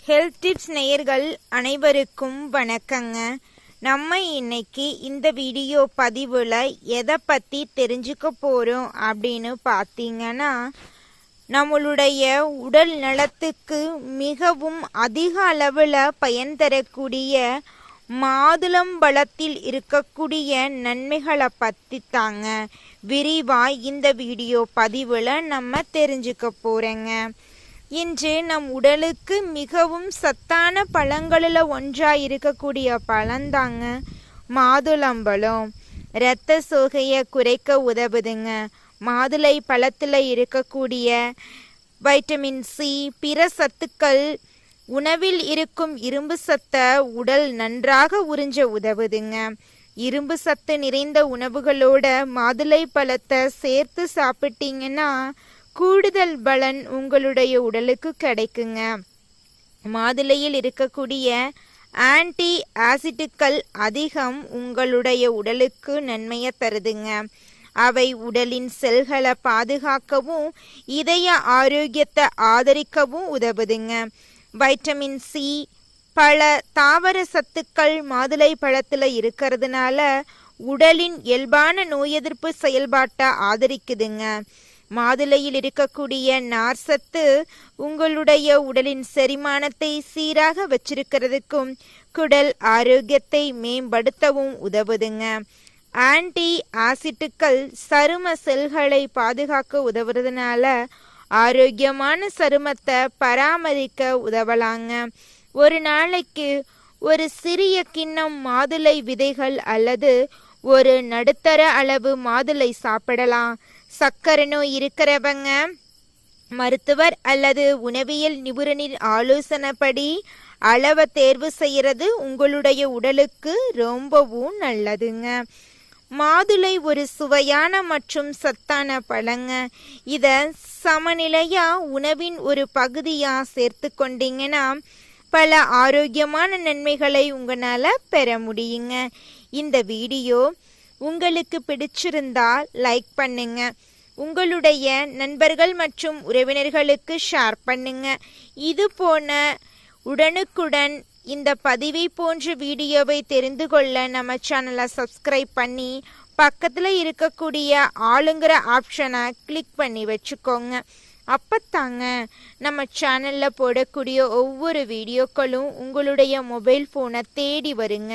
Health tips நேயர்கள் அனைவருக்கும் வணக்கங்க. நம்ம இன்னைக்கு இந்த வீடியோ பதிவில் எதை பற்றி தெரிஞ்சுக்க போகிறோம் அப்படின்னு பார்த்தீங்கன்னா, நம்மளுடைய உடல் நலத்துக்கு மிகவும் அதிக அளவில் பயன் தரக்கூடிய மாதுளம்பழத்தில் இருக்கக்கூடிய நன்மைகளை பற்றி தாங்க விரிவாக இந்த வீடியோ பதிவில் நம்ம தெரிஞ்சுக்க போகிறோங்க. இன்று நம் உடலுக்கு மிகவும் சத்தான பழங்களில் ஒன்றாக இருக்கக்கூடிய பழந்தாங்க மாதுளம்பழம். இரத்த சோகையை குறைக்க உதவுதுங்க. மாதுளை பழத்தில் இருக்கக்கூடிய வைட்டமின் சி, பிற சத்துக்கள் உணவில் இருக்கும் இரும்பு சத்தை உடல் நன்றாக உறிஞ்ச உதவுதுங்க. இரும்பு சத்து நிறைந்த உணவுகளோட மாதுளை பழத்தை சேர்த்து சாப்பிட்டீங்கன்னா கூடுதல் பலன் உங்களுடைய உடலுக்கு கிடைக்குங்க. மாதுளையில் இருக்கக்கூடிய ஆன்டி ஆசிட்டுக்கள் அதிகம் உங்களுடைய உடலுக்கு நன்மையை தருதுங்க. அவை உடலின் செல்களை பாதுகாக்கவும் இதய ஆரோக்கியத்தை ஆதரிக்கவும் உதவுதுங்க. வைட்டமின் சி, பல தாவர சத்துக்கள் மாதுளை பழத்தில் இருக்கிறதுனால உடலின் இயல்பான நோய் எதிர்ப்பு செயல்பாட்டை ஆதரிக்குதுங்க. மாதுளையில் இருக்கக்கூடிய நார்சத்து உங்களுடைய உடலின் செரிமானத்தை சீராக வச்சிருக்கிறதுக்கும் குடல் ஆரோக்கியத்தை மேம்படுத்தவும் உதவுதுங்க. ஆன்டி ஆசிட்டுக்கள் சரும செல்களை பாதுகாக்க உதவுறதுனால ஆரோக்கியமான சருமத்தை பராமரிக்க உதவலாங்க. ஒரு நாளைக்கு ஒரு சிறிய கிண்ணம் மாதுளை விதைகள் அல்லது ஒரு நடுத்தர அளவு மாதுளை சாப்பிடலாம். சர்க்கரை நோய் இருக்கிறவங்க மருத்துவர் அல்லது உணவியல் நிபுணரின் ஆலோசனைப்படி அளவை தேர்வு செய்யறது உங்களுடைய உடலுக்கு ரொம்பவும் நல்லதுங்க. மாதுளை ஒரு சுவையான மற்றும் சத்தான பழங்க. இதை சமநிலையா உணவின் ஒரு பகுதியா சேர்த்து கொண்டீங்கன்னா பல ஆரோக்கியமான நன்மைகளை உங்களால் பெற முடியுங்க. இந்த வீடியோ உங்களுக்கு பிடிச்சிருந்தால் லைக் பண்ணுங்க. உங்களுடைய நண்பர்கள் மற்றும் உறவினர்களுக்கு ஷேர் பண்ணுங்க. இது போன உடனுக்குடன் இந்த பதிவை போன்ற வீடியோவை தெரிந்து கொள்ள நம்ம சேனலை சப்ஸ்கிரைப் பண்ணி பக்கத்தில் இருக்கக்கூடிய ஆளுங்கிற ஆப்ஷனை கிளிக் பண்ணி வச்சுக்கோங்க. அப்பத்தாங்க நம்ம சேனலில் போடக்கூடிய ஒவ்வொரு வீடியோக்களும் உங்களுடைய மொபைல் ஃபோனை தேடி வருங்க.